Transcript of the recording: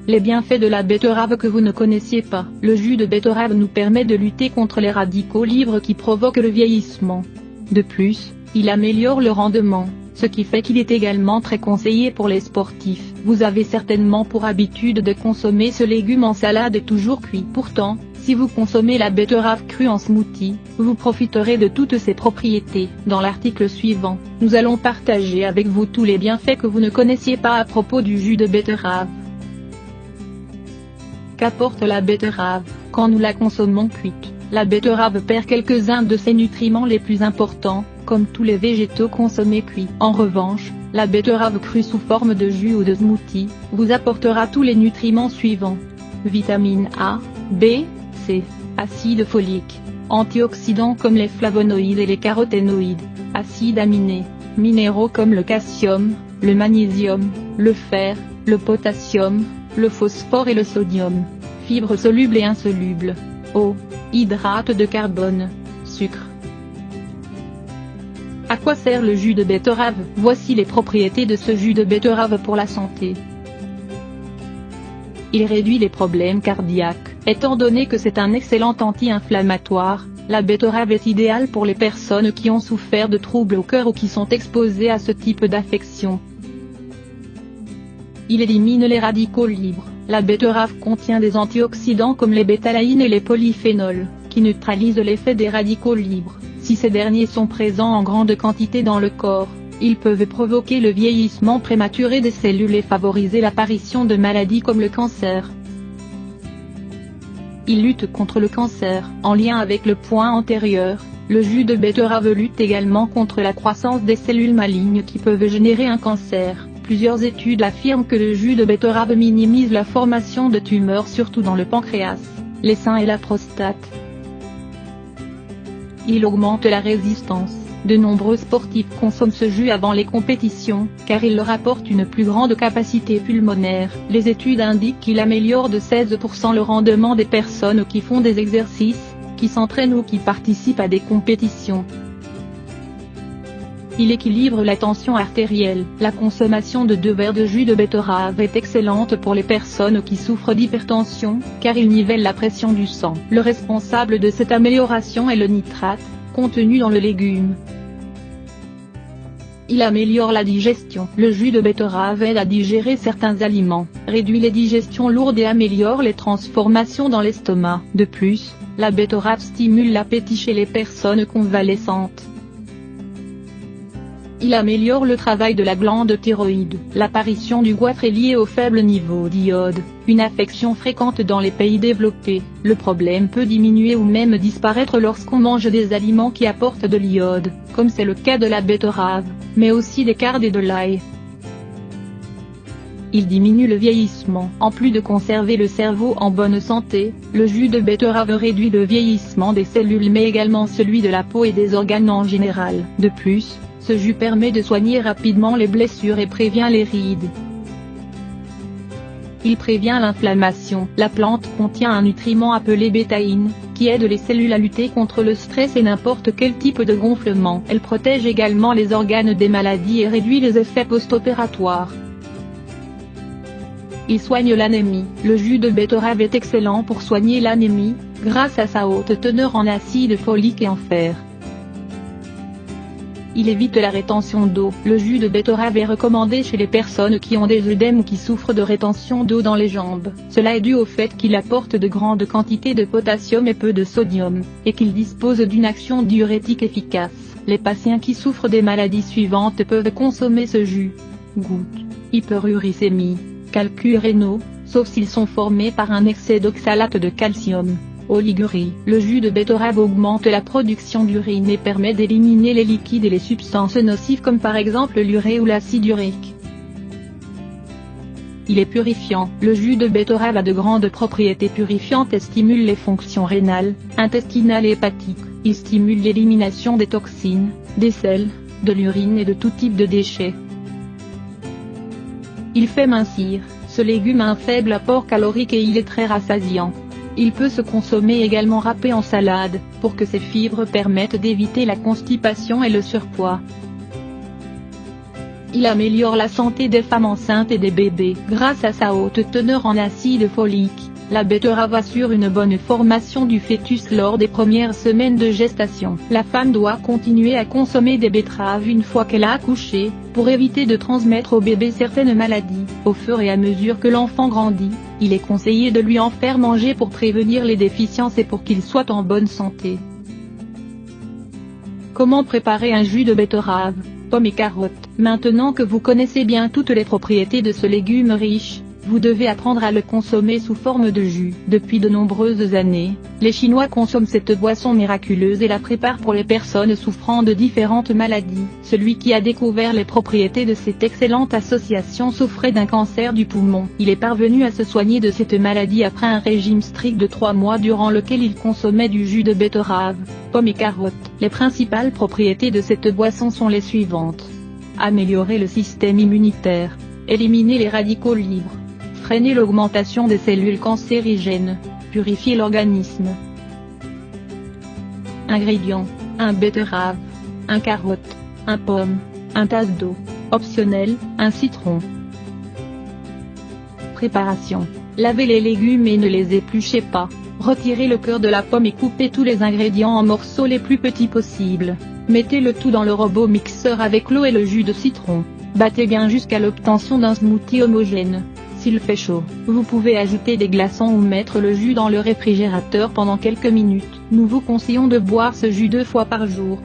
Les bienfaits de la betterave que vous ne connaissiez pas. Le jus de betterave nous permet de lutter contre les radicaux libres qui provoquent le vieillissement. De plus, il améliore le rendement, ce qui fait qu'il est également très conseillé pour les sportifs. Vous avez certainement pour habitude de consommer ce légume en salade et toujours cuit. Pourtant, si vous consommez la betterave crue en smoothie, vous profiterez de toutes ses propriétés. Dans l'article suivant, nous allons partager avec vous tous les bienfaits que vous ne connaissiez pas à propos du jus de betterave. Qu'apporte la betterave? Quand nous la consommons cuite, la betterave perd quelques-uns de ses nutriments les plus importants, comme tous les végétaux consommés cuits. En revanche, la betterave crue sous forme de jus ou de smoothie, vous apportera tous les nutriments suivants. Vitamines A, B, C, acide folique, antioxydants comme les flavonoïdes et les caroténoïdes, acides aminés, minéraux comme le calcium, le magnésium, le fer, le potassium, le phosphore et le sodium, fibres solubles et insolubles, eau, hydrates de carbone, sucre. À quoi sert le jus de betterave? Voici les propriétés de ce jus de betterave pour la santé. Il réduit les problèmes cardiaques. Étant donné que c'est un excellent anti-inflammatoire, la betterave est idéale pour les personnes qui ont souffert de troubles au cœur ou qui sont exposées à ce type d'affection. Il élimine les radicaux libres. La betterave contient des antioxydants comme les bétalaïnes et les polyphénols, qui neutralisent l'effet des radicaux libres. Si ces derniers sont présents en grande quantité dans le corps, ils peuvent provoquer le vieillissement prématuré des cellules et favoriser l'apparition de maladies comme le cancer. Il lutte contre le cancer. En lien avec le point antérieur, le jus de betterave lutte également contre la croissance des cellules malignes qui peuvent générer un cancer. Plusieurs études affirment que le jus de betterave minimise la formation de tumeurs surtout dans le pancréas, les seins et la prostate. Il augmente la résistance. De nombreux sportifs consomment ce jus avant les compétitions, car il leur apporte une plus grande capacité pulmonaire. Les études indiquent qu'il améliore de 16% le rendement des personnes qui font des exercices, qui s'entraînent ou qui participent à des compétitions. Il équilibre la tension artérielle. La consommation de 2 verres de jus de betterave est excellente pour les personnes qui souffrent d'hypertension, car il nivelle la pression du sang. Le responsable de cette amélioration est le nitrate, contenu dans le légume. Il améliore la digestion. Le jus de betterave aide à digérer certains aliments, réduit les digestions lourdes et améliore les transformations dans l'estomac. De plus, la betterave stimule l'appétit chez les personnes convalescentes. Il améliore le travail de la glande thyroïde. L'apparition du goitre est liée au faible niveau d'iode, une affection fréquente dans les pays développés. Le problème peut diminuer ou même disparaître lorsqu'on mange des aliments qui apportent de l'iode, comme c'est le cas de la betterave, mais aussi des cardes et de l'ail. Il diminue le vieillissement. En plus de conserver le cerveau en bonne santé, le jus de betterave réduit le vieillissement des cellules mais également celui de la peau et des organes en général. De plus, ce jus permet de soigner rapidement les blessures et prévient les rides. Il prévient l'inflammation. La plante contient un nutriment appelé bétaïne, qui aide les cellules à lutter contre le stress et n'importe quel type de gonflement. Elle protège également les organes des maladies et réduit les effets post-opératoires. Il soigne l'anémie. Le jus de betterave est excellent pour soigner l'anémie, grâce à sa haute teneur en acide folique et en fer. Il évite la rétention d'eau. Le jus de betterave est recommandé chez les personnes qui ont des œdèmes ou qui souffrent de rétention d'eau dans les jambes. Cela est dû au fait qu'il apporte de grandes quantités de potassium et peu de sodium, et qu'il dispose d'une action diurétique efficace. Les patients qui souffrent des maladies suivantes peuvent consommer ce jus. Goutte, hyperuricémie, calculs rénaux, sauf s'ils sont formés par un excès d'oxalate de calcium. Oligurie. Le jus de betterave augmente la production d'urine et permet d'éliminer les liquides et les substances nocives comme par exemple l'urée ou l'acide urique. Il est purifiant. Le jus de betterave a de grandes propriétés purifiantes et stimule les fonctions rénales, intestinales et hépatiques. Il stimule l'élimination des toxines, des sels, de l'urine et de tout type de déchets. Il fait mincir. Ce légume a un faible apport calorique et il est très rassasiant. Il peut se consommer également râpé en salade, pour que ses fibres permettent d'éviter la constipation et le surpoids. Il améliore la santé des femmes enceintes et des bébés. Grâce à sa haute teneur en acide folique, la betterave assure une bonne formation du fœtus lors des premières semaines de gestation. La femme doit continuer à consommer des betteraves une fois qu'elle a accouché, pour éviter de transmettre au bébé certaines maladies. Au fur et à mesure que l'enfant grandit, il est conseillé de lui en faire manger pour prévenir les déficiences et pour qu'il soit en bonne santé. Comment préparer un jus de betterave, pommes et carottes? Maintenant que vous connaissez bien toutes les propriétés de ce légume riche, vous devez apprendre à le consommer sous forme de jus. Depuis de nombreuses années, les Chinois consomment cette boisson miraculeuse et la préparent pour les personnes souffrant de différentes maladies. Celui qui a découvert les propriétés de cette excellente association souffrait d'un cancer du poumon. Il est parvenu à se soigner de cette maladie après un régime strict de 3 mois durant lequel il consommait du jus de betterave, pommes et carottes. Les principales propriétés de cette boisson sont les suivantes. Améliorer le système immunitaire, éliminer les radicaux libres, freiner l'augmentation des cellules cancérigènes, purifier l'organisme. Ingrédients: 1 betterave, 1 carotte, 1 pomme, 1 tasse d'eau. Optionnel, 1 citron. Préparation: lavez les légumes et ne les épluchez pas. Retirez le cœur de la pomme et coupez tous les ingrédients en morceaux les plus petits possibles. Mettez le tout dans le robot mixeur avec l'eau et le jus de citron. Battez bien jusqu'à l'obtention d'un smoothie homogène. S'il fait chaud, vous pouvez ajouter des glaçons ou mettre le jus dans le réfrigérateur pendant quelques minutes. Nous vous conseillons de boire ce jus 2 fois par jour.